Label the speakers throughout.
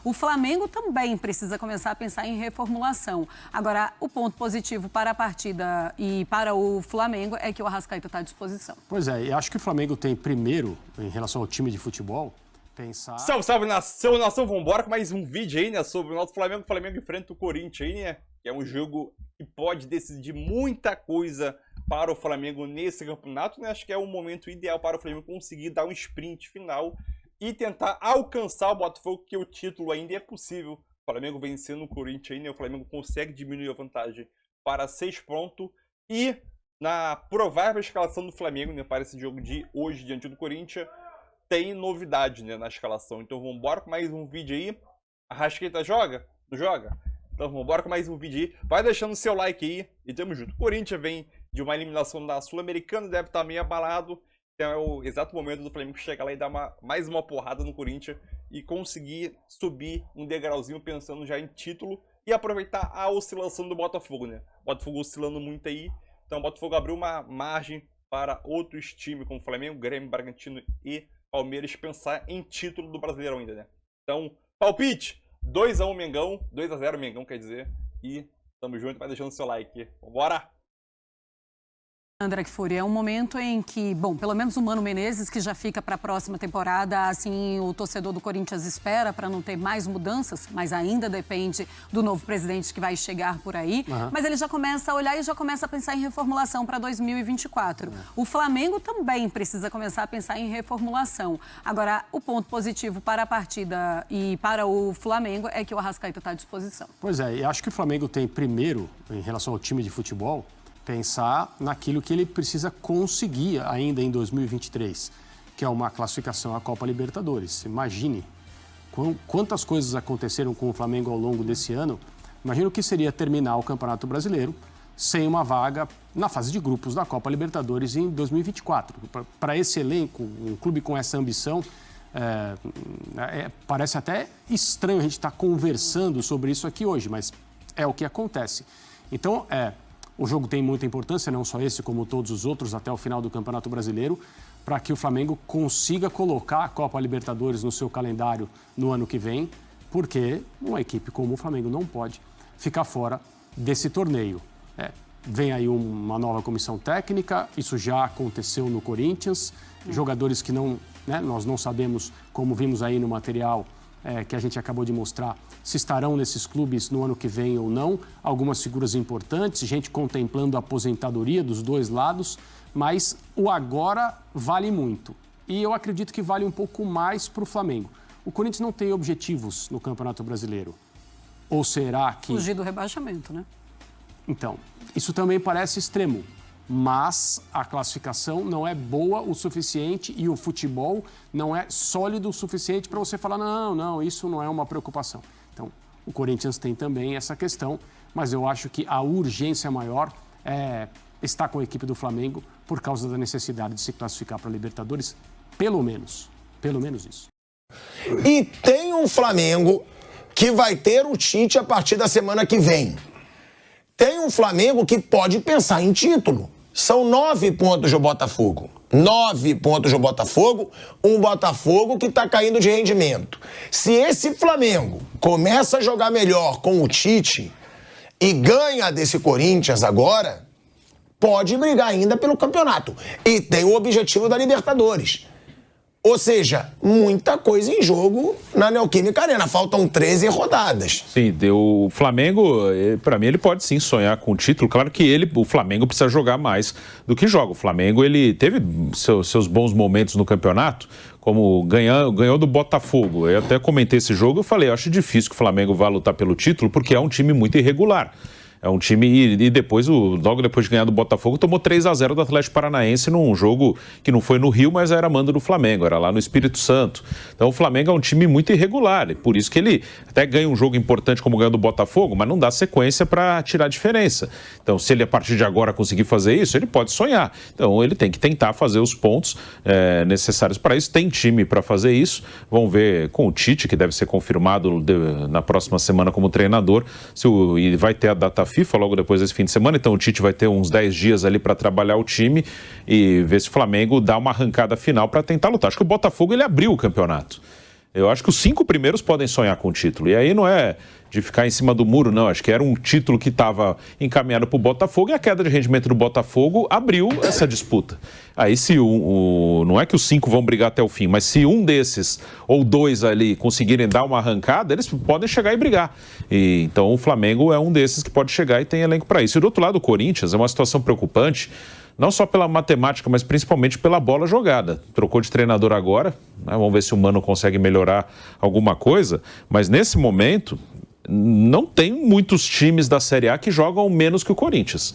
Speaker 1: O Flamengo também precisa começar a pensar em reformulação. Agora, o ponto positivo para a partida e para o Flamengo é que o Arrascaeta está à disposição.
Speaker 2: Pois é, e acho que o Flamengo tem primeiro, em relação ao time de futebol, pensar...
Speaker 3: Salve, nação, vambora com mais um vídeo aí, né, sobre o nosso Flamengo. O Flamengo enfrenta o Corinthians aí, né, que é um jogo que pode decidir muita coisa para o Flamengo nesse campeonato, né? Acho que é o momento ideal para o Flamengo conseguir dar um sprint final e tentar alcançar o Botafogo, que o título ainda é possível. O Flamengo vencendo o Corinthians aí, né? O Flamengo consegue diminuir a vantagem para 6 pontos. E na provável escalação do Flamengo, né, para esse jogo de hoje diante do Corinthians, tem novidade, né, na escalação. Então vamos embora com mais um vídeo aí. Arrascaeta joga? Não joga? Então vamos embora com mais um vídeo aí. Vai deixando o seu like aí e tamo junto. O Corinthians vem de uma eliminação da Sul-Americana, deve estar meio abalado. Então é o exato momento do Flamengo chegar lá e dar mais uma porrada no Corinthians e conseguir subir um degrauzinho pensando já em título e aproveitar a oscilação do Botafogo, né? O Botafogo oscilando muito aí. Então o Botafogo abriu uma margem para outros times como Flamengo, Grêmio, Bragantino e Palmeiras pensar em título do Brasileirão ainda, né? Então, palpite! 2-1 Mengão, 2-0 Mengão, quer dizer. E tamo junto, vai deixando o seu like. Bora!
Speaker 1: André Kfouri, é um momento em que, bom, pelo menos o Mano Menezes, que já fica para a próxima temporada, assim, o torcedor do Corinthians espera para não ter mais mudanças, mas ainda depende do novo presidente que vai chegar por aí. Mas ele já começa a olhar e já começa a pensar em reformulação para 2024. O Flamengo também precisa começar a pensar em reformulação. Agora, o ponto positivo para a partida e para o Flamengo é que o Arrascaeta está à disposição.
Speaker 2: Pois é, e acho que o Flamengo tem primeiro, em relação ao time de futebol, pensar naquilo que ele precisa conseguir ainda em 2023, que é uma classificação à Copa Libertadores. Imagine quantas coisas aconteceram com o Flamengo ao longo desse ano. Imagina o que seria terminar o Campeonato Brasileiro sem uma vaga na fase de grupos da Copa Libertadores em 2024. Para esse elenco, um clube com essa ambição, parece até estranho a gente estar conversando sobre isso aqui hoje, mas é o que acontece. Então, o jogo tem muita importância, não só esse, como todos os outros, até o final do Campeonato Brasileiro, para que o Flamengo consiga colocar a Copa Libertadores no seu calendário no ano que vem, porque uma equipe como o Flamengo não pode ficar fora desse torneio. Vem aí uma nova comissão técnica, isso já aconteceu no Corinthians, jogadores que nós não sabemos, como vimos aí no material que a gente acabou de mostrar, se estarão nesses clubes no ano que vem ou não. Algumas figuras importantes, gente contemplando a aposentadoria dos dois lados, mas o agora vale muito. E eu acredito que vale um pouco mais para o Flamengo. O Corinthians não tem objetivos no Campeonato Brasileiro. Ou será que...
Speaker 1: Fugir do rebaixamento, né?
Speaker 2: Então, isso também parece extremo. Mas a classificação não é boa o suficiente e o futebol não é sólido o suficiente para você falar, não, isso não é uma preocupação. Então, o Corinthians tem também essa questão, mas eu acho que a urgência maior é estar com a equipe do Flamengo por causa da necessidade de se classificar para a Libertadores, pelo menos isso.
Speaker 4: E tem um Flamengo que vai ter o Tite a partir da semana que vem. Tem um Flamengo que pode pensar em título. São 9 pontos do Botafogo. 9 pontos do Botafogo, um Botafogo que está caindo de rendimento. Se esse Flamengo começa a jogar melhor com o Tite e ganha desse Corinthians agora, pode brigar ainda pelo campeonato. E tem o objetivo da Libertadores. Ou seja, muita coisa em jogo na Neoquímica Arena. Faltam 13 rodadas.
Speaker 5: Sim, o Flamengo, para mim, ele pode sim sonhar com o título. Claro que o Flamengo precisa jogar mais do que joga. O Flamengo, ele teve seus bons momentos no campeonato, como ganhou do Botafogo. Eu até comentei esse jogo, eu falei, eu acho difícil que o Flamengo vá lutar pelo título, porque é um time muito irregular. É um time, e depois, logo depois de ganhar do Botafogo, tomou 3-0 do Atlético Paranaense num jogo que não foi no Rio, mas era mando do Flamengo, era lá no Espírito Santo. Então o Flamengo é um time muito irregular, e por isso que ele até ganha um jogo importante como ganhou do Botafogo, mas não dá sequência para tirar a diferença. Então se ele a partir de agora conseguir fazer isso, ele pode sonhar. Então ele tem que tentar fazer os pontos necessários para isso, tem time para fazer isso. Vamos ver com o Tite, que deve ser confirmado na próxima semana como treinador, e vai ter a data FIFA logo depois desse fim de semana, então o Tite vai ter uns 10 dias ali para trabalhar o time e ver se o Flamengo dá uma arrancada final para tentar lutar. Acho que o Botafogo ele abriu o campeonato. Eu acho que os 5 primeiros podem sonhar com o título. E aí não é de ficar em cima do muro, não. Acho que era um título que estava encaminhado para o Botafogo e a queda de rendimento do Botafogo abriu essa disputa. Aí se não é que os 5 vão brigar até o fim, mas se um desses ou 2 ali conseguirem dar uma arrancada, eles podem chegar e brigar. Então o Flamengo é um desses que pode chegar e tem elenco para isso. E do outro lado, o Corinthians é uma situação preocupante, não só pela matemática, mas principalmente pela bola jogada. Trocou de treinador agora, né? Vamos ver se o Mano consegue melhorar alguma coisa, mas nesse momento não tem muitos times da Série A que jogam menos que o Corinthians.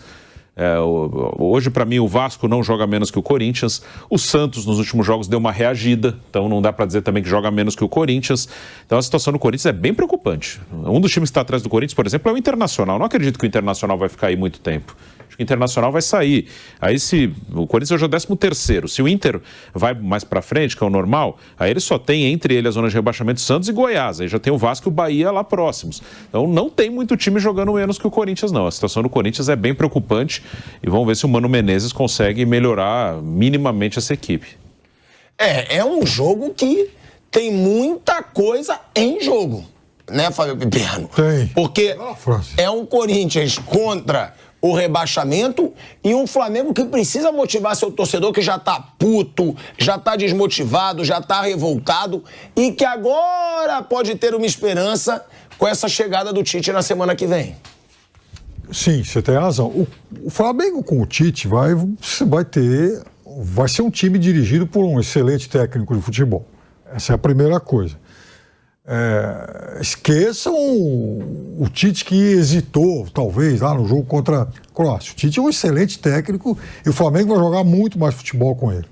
Speaker 5: Hoje, para mim, o Vasco não joga menos que o Corinthians. O Santos, nos últimos jogos, deu uma reagida. Então, não dá para dizer também que joga menos que o Corinthians. Então, a situação do Corinthians é bem preocupante. Um dos times que está atrás do Corinthians, por exemplo, é o Internacional. Não acredito que o Internacional vai ficar aí muito tempo. Acho que o Internacional vai sair. Aí, se o Corinthians hoje é o 13º. Se o Inter vai mais para frente, que é o normal, aí ele só tem entre ele a zona de rebaixamento Santos e Goiás. Aí já tem o Vasco e o Bahia lá próximos. Então, não tem muito time jogando menos que o Corinthians, não. A situação do Corinthians é bem preocupante. E vamos ver se o Mano Menezes consegue melhorar minimamente essa equipe.
Speaker 4: É um jogo que tem muita coisa em jogo, né, Fábio Piperno?
Speaker 6: Tem.
Speaker 4: Porque é um Corinthians contra o rebaixamento e um Flamengo que precisa motivar seu torcedor, que já tá puto, já tá desmotivado, já tá revoltado e que agora pode ter uma esperança com essa chegada do Tite na semana que vem.
Speaker 6: Sim, você tem razão. O Flamengo com o Tite vai ser um time dirigido por um excelente técnico de futebol. Essa é a primeira coisa. Esqueçam o Tite que hesitou, talvez, lá no jogo contra a Croácia. O Tite é um excelente técnico e o Flamengo vai jogar muito mais futebol com ele.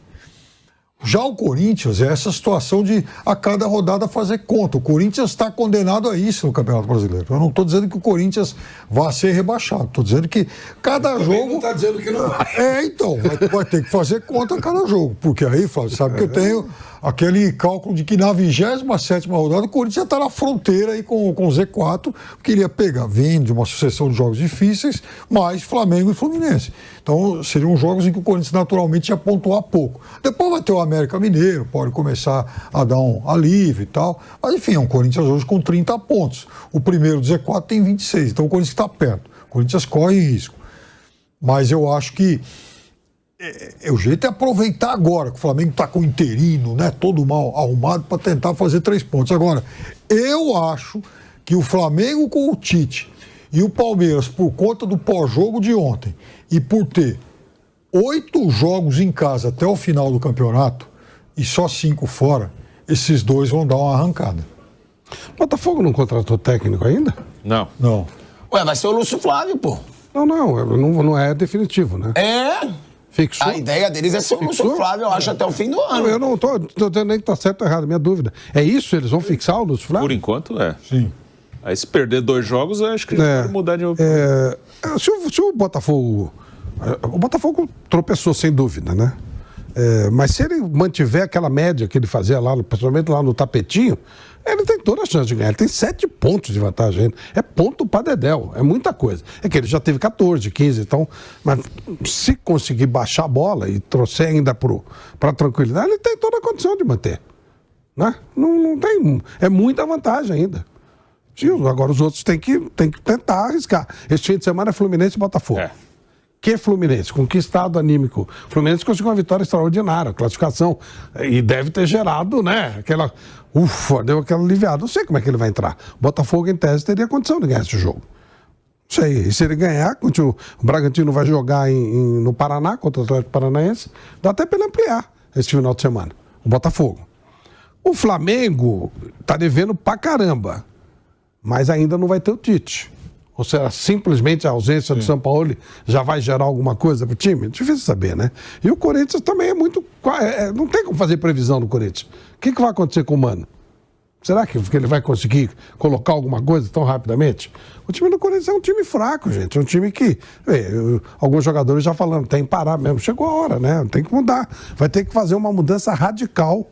Speaker 6: Já o Corinthians é essa situação de a cada rodada fazer conta. O Corinthians está condenado a isso no Campeonato Brasileiro. Eu não estou dizendo que o Corinthians vai ser rebaixado. Estou dizendo que cada jogo...
Speaker 7: não está dizendo que não vai.
Speaker 6: Então, vai ter que fazer conta a cada jogo. Porque aí, Flávio, sabe que eu tenho aquele cálculo de que na 27ª rodada o Corinthians já está na fronteira aí com o Z4, porque iria pegar, vindo de uma sucessão de jogos difíceis, mais Flamengo e Fluminense. Então, seriam jogos em que o Corinthians naturalmente ia pontuar pouco. Depois vai ter o América Mineiro, pode começar a dar um alívio e tal. Mas, enfim, é um Corinthians hoje com 30 pontos. O primeiro do Z4 tem 26, então o Corinthians está perto. O Corinthians corre risco. Mas eu acho que o jeito é aproveitar agora, que o Flamengo está com o interino, né, todo mal arrumado, para tentar fazer 3 pontos. Agora, eu acho que o Flamengo com o Tite e o Palmeiras, por conta do pós-jogo de ontem, e por ter 8 jogos em casa até o final do campeonato, e só 5 fora, esses dois vão dar uma arrancada.
Speaker 7: Botafogo não contratou técnico ainda?
Speaker 5: Não.
Speaker 6: Não.
Speaker 4: Ué, vai ser o Lúcio Flávio, pô.
Speaker 7: Não é definitivo, né? Fixou.
Speaker 4: A ideia deles é ser o Lúcio Flávio, eu acho, até o fim do ano.
Speaker 7: Eu não tô dizendo nem que tá certo ou errado, minha dúvida. É isso? Eles vão fixar o Lúcio Flávio?
Speaker 5: Por enquanto, é.
Speaker 6: Sim.
Speaker 5: Aí se perder 2 jogos, eu acho que vai mudar de opinião.
Speaker 7: Se o Botafogo... O Botafogo tropeçou, sem dúvida, né? Mas se ele mantiver aquela média que ele fazia lá, principalmente lá no tapetinho, ele tem toda a chance de ganhar. Ele tem 7 pontos de vantagem ainda. É ponto para dedéu, é muita coisa. É que ele já teve 14, 15, então... Mas se conseguir baixar a bola e trouxer ainda para a tranquilidade, ele tem toda a condição de manter. Né? Não tem... É muita vantagem ainda. Agora os outros têm que tentar arriscar. Esse fim de semana é Fluminense e Botafogo. Que Fluminense? Com que estado anímico? Fluminense conseguiu uma vitória extraordinária, classificação. E deve ter gerado, né? Aquela... Ufa, deu aquela aliviada. Não sei como é que ele vai entrar. Botafogo, em tese, teria condição de ganhar esse jogo. Não sei. E se ele ganhar, o Bragantino vai jogar no Paraná, contra o Atlético Paranaense. Dá até para ele ampliar esse final de semana. O Botafogo. O Flamengo tá devendo pra caramba. Mas ainda não vai ter o Tite. Ou será simplesmente a ausência do São Paulo já vai gerar alguma coisa para o time? Difícil saber, né? E o Corinthians também é muito... não tem como fazer previsão do Corinthians. O que vai acontecer com o Mano? Será que ele vai conseguir colocar alguma coisa tão rapidamente? O time do Corinthians é um time fraco, gente. É um time que... alguns jogadores já falando, tem que parar mesmo. Chegou a hora, né? Tem que mudar. Vai ter que fazer uma mudança radical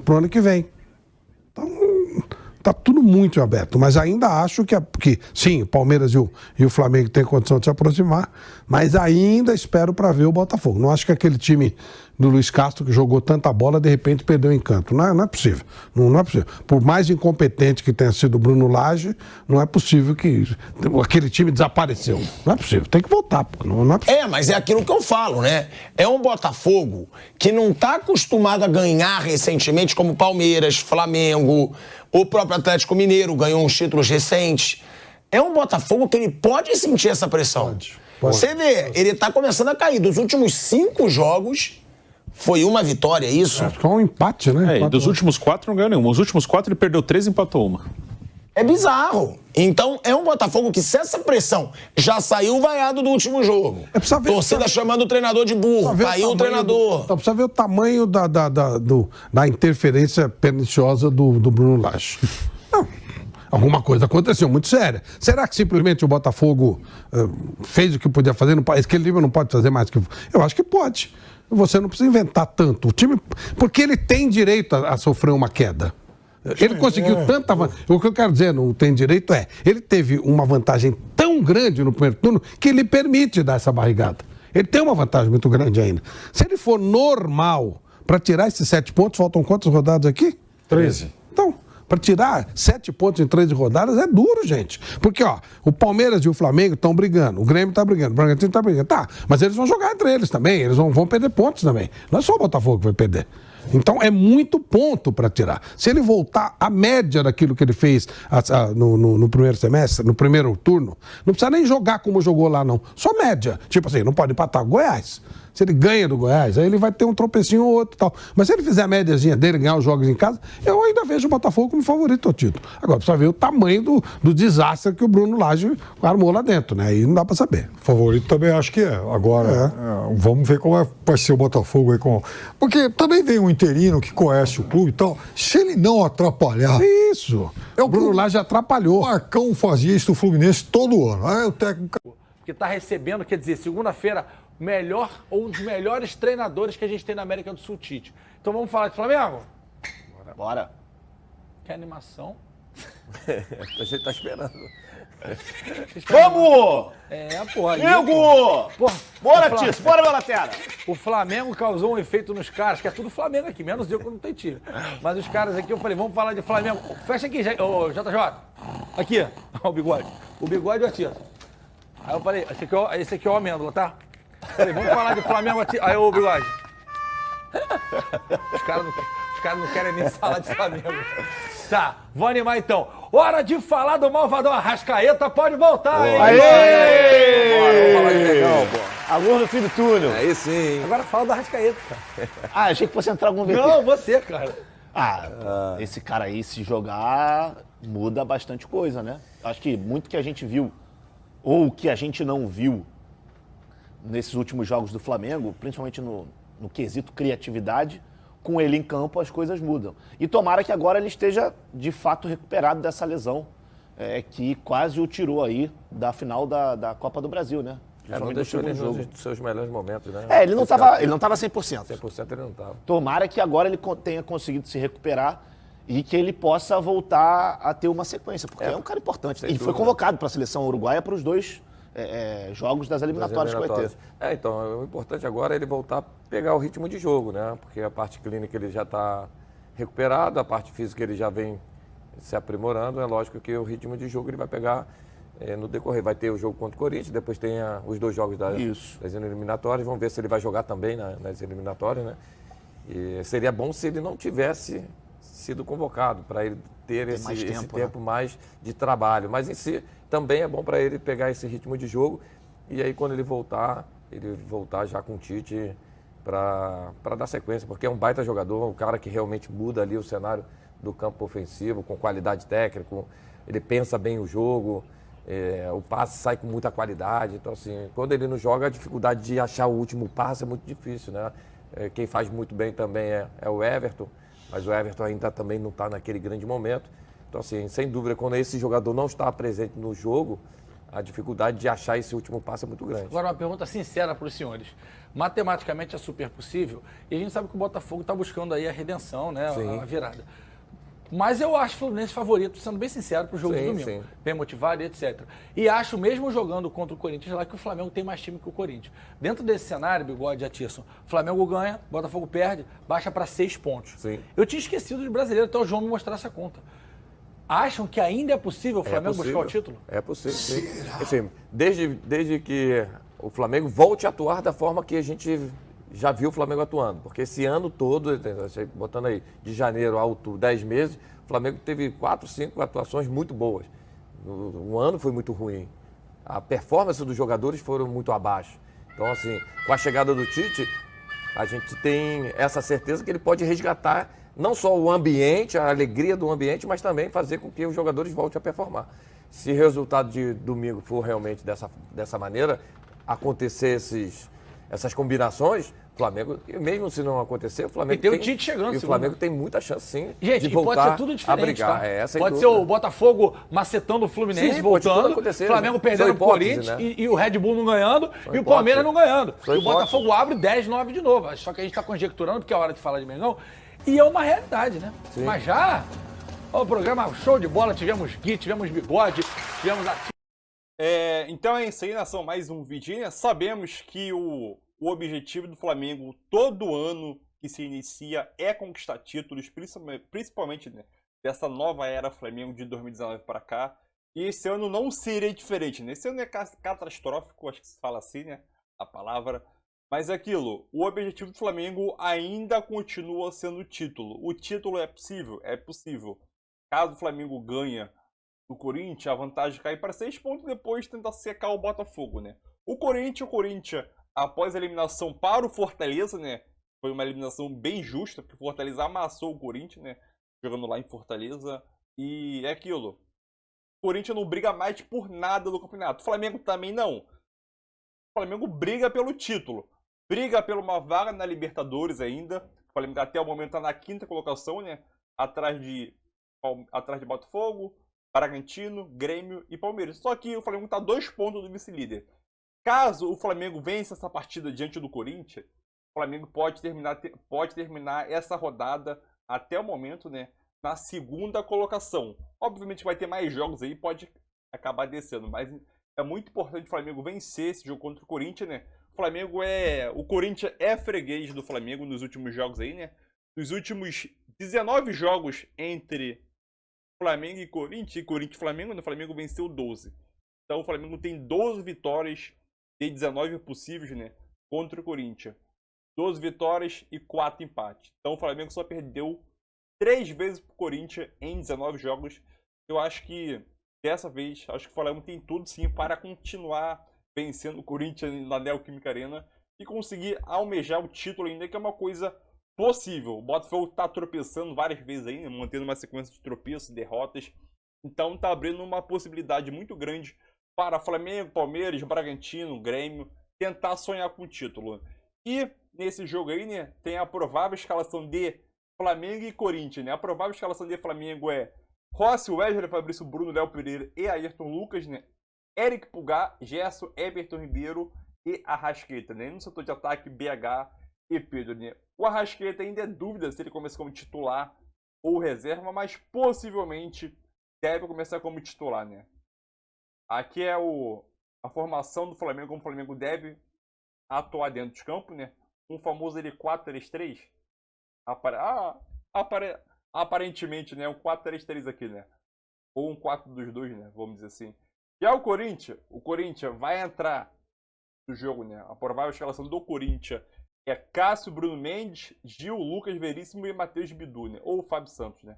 Speaker 7: pro ano que vem. Então... Tá tudo muito aberto, mas ainda acho que sim, o Palmeiras e o Flamengo têm condição de se aproximar, mas ainda espero para ver o Botafogo. Não acho que aquele time do Luiz Castro, que jogou tanta bola, de repente perdeu o encanto. Não é possível. Não é possível. Por mais incompetente que tenha sido o Bruno Lage, não é possível que aquele time desapareceu. Não é possível. Tem que voltar. Não é possível.
Speaker 4: Mas é aquilo que eu falo, né? É um Botafogo que não tá acostumado a ganhar recentemente, como Palmeiras, Flamengo, o próprio Atlético Mineiro ganhou uns títulos recentes. É um Botafogo que ele pode sentir essa pressão.
Speaker 7: Pode.
Speaker 4: Você vê, ele tá começando a cair. Dos últimos 5 jogos, foi uma vitória, isso?
Speaker 7: Acho que é um empate, né?
Speaker 5: E dos últimos 4 não ganhou nenhuma. Os últimos 4 ele perdeu 3 e empatou uma.
Speaker 4: É bizarro. Então, é um Botafogo que, se essa pressão já saiu vaiado do último jogo, torcida chamando o treinador de burro, caiu o treinador.
Speaker 7: Precisa ver o tamanho da interferência perniciosa do Bruno Lage. Não. Alguma coisa aconteceu muito séria. Será que simplesmente o Botafogo fez o que podia fazer? Aquele nível não pode fazer mais que... Eu acho que pode. Você não precisa inventar tanto. O time... Porque ele tem direito a sofrer uma queda. Ele conseguiu tanta vantagem. O que eu quero dizer, não tem direito, ele teve uma vantagem tão grande no primeiro turno que lhe permite dar essa barrigada. Ele tem uma vantagem muito grande ainda. Se ele for normal, para tirar esses 7 pontos, faltam quantas rodadas aqui?
Speaker 6: 13.
Speaker 7: Então, para tirar 7 pontos em 13 rodadas é duro, gente. Porque, o Palmeiras e o Flamengo estão brigando, o Grêmio está brigando, o Bragantino está brigando. Tá, mas eles vão jogar entre eles também, eles vão perder pontos também. Não é só o Botafogo que vai perder. Então é muito ponto para tirar. Se ele voltar à média daquilo que ele fez no primeiro semestre, no primeiro turno, não precisa nem jogar como jogou lá, não. Só média. Tipo assim, não pode empatar com o Goiás. Se ele ganha do Goiás, aí ele vai ter um tropecinho ou outro e tal. Mas se ele fizer a médiazinha dele, ganhar os jogos em casa, eu ainda vejo o Botafogo como favorito ao título. Agora, precisa ver o tamanho do desastre que o Bruno Lage armou lá dentro, né? Aí não dá pra saber.
Speaker 6: Favorito também acho que é. Agora, vamos ver como vai ser o Botafogo aí com... Porque também vem um interino que conhece o clube e tal. Se ele não atrapalhar...
Speaker 7: Isso. O Bruno Lage atrapalhou.
Speaker 6: O Marcão fazia isso no Fluminense todo ano. Aí o técnico...
Speaker 8: Porque tá recebendo, quer dizer, segunda-feira... um dos melhores treinadores que a gente tem na América do Sul, Tite. Então vamos falar de Flamengo?
Speaker 9: Bora.
Speaker 8: Que animação.
Speaker 9: Você tá esperando.
Speaker 8: Vamos!
Speaker 9: Porra. Nego! Bora, Tício, bora, Balatera!
Speaker 8: O Flamengo causou um efeito nos caras, que é tudo Flamengo aqui, menos eu que não tenho time. Mas os caras aqui, eu falei, vamos falar de Flamengo. Fecha aqui, ô JJ. Aqui, ó, o bigode. O bigode e o Tito. Aí eu falei, esse aqui é o amêndola, tá? Falei, vamos falar de Flamengo aqui. Aí, ô, bigode. Os caras não querem nem falar de Flamengo. Tá, vou animar então. Hora de falar do malvadão Arrascaeta, pode voltar, hein?
Speaker 9: Aê! Vamos falar de legal, pô. Amor no fim do túnel.
Speaker 8: Aí sim. Agora fala do Arrascaeta, cara.
Speaker 9: Achei que fosse entrar algum VT.
Speaker 8: Não, você, cara.
Speaker 9: Esse cara aí, se jogar, muda bastante coisa, né? Acho que muito que a gente viu, ou que a gente não viu, nesses últimos jogos do Flamengo, principalmente no quesito criatividade, com ele em campo as coisas mudam. E tomara que agora ele esteja, de fato, recuperado dessa lesão, que quase o tirou aí da final da Copa do Brasil, né?
Speaker 10: Não deixou ele nos seus melhores momentos, né?
Speaker 9: Ele não estava 100%.
Speaker 10: 100% ele não estava.
Speaker 9: Tomara que agora ele tenha conseguido se recuperar e que ele possa voltar a ter uma sequência, porque é um cara importante. E foi convocado para a seleção uruguaia para os 2 jogos das eliminatórias que vai ter.
Speaker 10: Então, o importante agora é ele voltar a pegar o ritmo de jogo, né? Porque a parte clínica ele já está recuperado, a parte física ele já vem se aprimorando. É lógico que o ritmo de jogo ele vai pegar no decorrer. Vai ter o jogo contra o Corinthians, depois tem os 2 jogos das eliminatórias. Vamos ver se ele vai jogar também nas eliminatórias, né? E seria bom se ele não tivesse sido convocado, para ele ter esse tempo mais de trabalho. Mas em si, também é bom para ele pegar esse ritmo de jogo e aí quando ele voltar já com o Tite para dar sequência, porque é um baita jogador, um cara que realmente muda ali o cenário do campo ofensivo, com qualidade técnica, ele pensa bem o jogo, o passe sai com muita qualidade. Então, assim, quando ele não joga, a dificuldade de achar o último passe é muito difícil, né? Quem faz muito bem também é o Everton, mas o Everton ainda também não está naquele grande momento. Então, assim, sem dúvida, quando esse jogador não está presente no jogo, a dificuldade de achar esse último passe é muito grande.
Speaker 8: Agora, uma pergunta sincera para os senhores. Matematicamente é super possível e a gente sabe que o Botafogo está buscando aí a redenção, né? A virada. Mas eu acho o Fluminense favorito, sendo bem sincero, pro jogo de domingo.
Speaker 10: Sim.
Speaker 8: Bem motivado e etc. E acho, mesmo jogando contra o Corinthians, lá que o Flamengo tem mais time que o Corinthians. Dentro desse cenário, Bigode e Atisson, o Flamengo ganha, Botafogo perde, baixa para 6 pontos.
Speaker 10: Sim.
Speaker 8: Eu tinha esquecido de brasileiro, até o João me mostrar essa conta. Acham que ainda é possível o Flamengo buscar o título?
Speaker 10: É possível, sim. Assim, desde que o Flamengo volte a atuar da forma que a gente já viu o Flamengo atuando. Porque esse ano todo, botando aí de janeiro a outubro, 10 meses, o Flamengo teve 4, 5 atuações muito boas. O ano foi muito ruim. A performance dos jogadores foram muito abaixo. Então, assim, com a chegada do Tite, a gente tem essa certeza que ele pode resgatar não só o ambiente, a alegria do ambiente, mas também fazer com que os jogadores voltem a performar. Se o resultado de domingo for realmente dessa maneira, acontecer essas combinações, o Flamengo, mesmo se não acontecer, o Flamengo
Speaker 8: e tem o Tite chegando.
Speaker 10: E o Flamengo tem muita chance, sim,
Speaker 8: gente,
Speaker 10: de voltar
Speaker 8: pode ser tudo diferente,
Speaker 10: a brigar.
Speaker 8: Tá? Pode ser o Botafogo macetando o Fluminense,
Speaker 10: sim,
Speaker 8: voltando, o Flamengo perdendo o Corinthians, né? e o Red Bull não ganhando, e o Palmeiras não ganhando. E o Botafogo abre 10-9 de novo. Só que a gente está conjecturando, porque é hora de falar de Mengão, e é uma realidade, né? Sim. Mas já, o programa show de bola, tivemos Gui, tivemos Bigode, tivemos a...
Speaker 3: Então é isso aí, nação, mais um vídeo, né? Sabemos que o objetivo do Flamengo todo ano que se inicia é conquistar títulos, principalmente né, dessa nova era Flamengo de 2019 para cá. E esse ano não seria diferente, né? Esse ano é catastrófico, acho que se fala assim, né? A palavra. Mas é aquilo, o objetivo do Flamengo ainda continua sendo o título. O título é possível? É possível. Caso o Flamengo ganhe do Corinthians, a vantagem cai para 6 pontos, depois tenta secar o Botafogo, né? O Corinthians, após a eliminação para o Fortaleza, né? Foi uma eliminação bem justa, porque o Fortaleza amassou o Corinthians, né? Jogando lá em Fortaleza. E é aquilo. O Corinthians não briga mais por nada no campeonato. O Flamengo também não. O Flamengo briga pelo título. Briga por uma vaga na Libertadores ainda. O Flamengo até o momento está na 5ª colocação, né? Atrás de Botafogo, Bragantino, Grêmio e Palmeiras. Só que o Flamengo está 2 pontos do vice-líder. Caso o Flamengo vença essa partida diante do Corinthians, o Flamengo pode terminar essa rodada até o momento, né? Na 2ª colocação. Obviamente vai ter mais jogos aí, pode acabar descendo, mas é muito importante o Flamengo vencer esse jogo contra o Corinthians, né? O Corinthians é freguês do Flamengo nos últimos jogos aí, né? Nos últimos 19 jogos entre Flamengo e Corinthians e Flamengo, né? O Flamengo venceu 12. Então o Flamengo tem 12 vitórias de 19 possíveis, né? Contra o Corinthians. 12 vitórias e 4 empates. Então o Flamengo só perdeu 3 vezes pro Corinthians em 19 jogos. Eu acho que dessa vez, acho que o Flamengo tem tudo sim para continuar vencendo o Corinthians na Neoquímica Arena e conseguir almejar o título ainda, que é uma coisa possível. O Botafogo tá tropeçando várias vezes ainda, mantendo uma sequência de tropeços, derrotas. Então tá abrindo uma possibilidade muito grande para Flamengo, Palmeiras, Bragantino, Grêmio tentar sonhar com o título. E nesse jogo aí, né, tem a provável escalação de Flamengo e Corinthians, né? A provável escalação de Flamengo é Rossi, Wesley, Fabrício, Bruno, Léo Pereira e Ayrton Lucas, né? Eric Pulgar, Gerson, Everton Ribeiro e Arrascaeta, né? No setor de ataque, BH e Pedro, né? O Arrascaeta ainda é dúvida se ele começa como titular ou reserva, mas possivelmente deve começar como titular, né? Aqui é a formação do Flamengo, como o Flamengo deve atuar dentro de campo, né? Um famoso 4-3-3. Aparentemente, né? Um 4-3-3 aqui, né? Ou um 4-2-2, né? Vamos dizer assim. Já o Corinthians vai entrar no jogo, né? A provável escalação do Corinthians é Cássio, Bruno Mendes, Gil, Lucas Veríssimo e Matheus Bidu, né? Ou o Fábio Santos, né?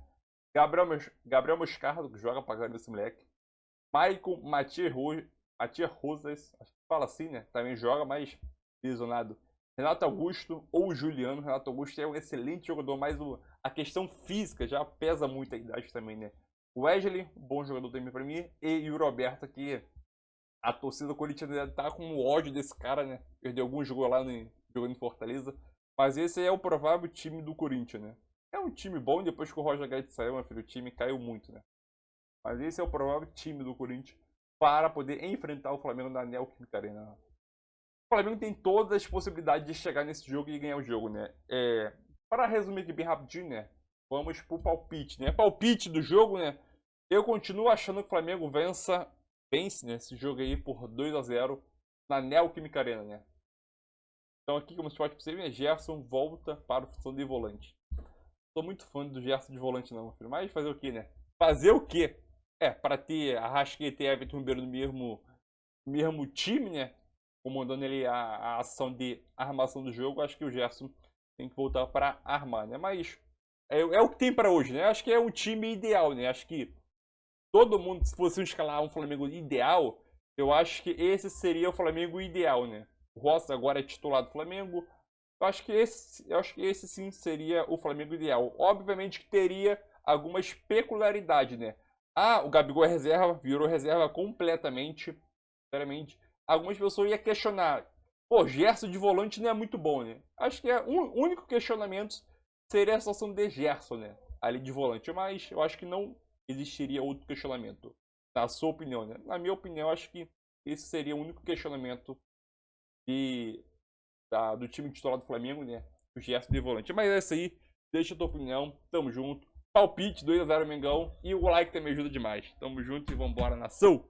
Speaker 3: Gabriel Moscardo, que joga pra caramba esse moleque. Maicon, Matias Rosas, acho que fala assim, né? Também joga, mas lesionado. Renato Augusto ou Juliano. Renato Augusto é um excelente jogador, mas a questão física já pesa muito a idade também, né? Wesley, bom jogador também pra mim. E o Roberto, que a torcida do Corinthians deve estar com ódio desse cara, né? Perdeu algum jogo lá jogando em Fortaleza. Mas esse é o provável time do Corinthians, né? É um time bom, depois que o Roger Guedes saiu, meu filho, o time caiu muito, né? Mas esse é o provável time do Corinthians para poder enfrentar o Flamengo na Neoquímica Arena. O Flamengo tem todas as possibilidades de chegar nesse jogo e ganhar o jogo, né? Para resumir aqui bem rapidinho, né? vamos pro palpite, né? Palpite do jogo, né? Eu continuo achando que o Flamengo vence, né, esse jogo aí por 2-0 na Neoquímica Arena, né? Então aqui, como você pode perceber, né, Gerson volta para a função de volante. Sou muito fã do Gerson de volante não, filho. Mas fazer o que, né? Fazer o quê? Para ter Arrascaeta e Everton Ribeiro no mesmo time, né? Comandando ele a ação de armação do jogo, acho que o Gerson tem que voltar para armar, né? Mas é o que tem para hoje, né? Acho que é um time ideal, né? Acho que todo mundo, se fosse escalar um Flamengo ideal, eu acho que esse seria o Flamengo ideal, né? O Rossi agora é titular do Flamengo. Eu acho que esse sim seria o Flamengo ideal. Obviamente que teria algumas peculiaridades, né? O Gabigol é reserva, virou reserva completamente. Sinceramente, algumas pessoas iam questionar. Pô, Gerson de volante não é muito bom, né? Acho que o único questionamento seria a situação de Gerson, né? Ali de volante. Mas eu acho que não existiria outro questionamento. Na sua opinião, né? Na minha opinião, acho que esse seria o único questionamento do time titular do Flamengo, né? O Gerson de volante. Mas é isso aí. Deixa a tua opinião. Tamo junto. Palpite 2-0 Mengão. E o like também ajuda demais. Tamo junto e vambora, nação!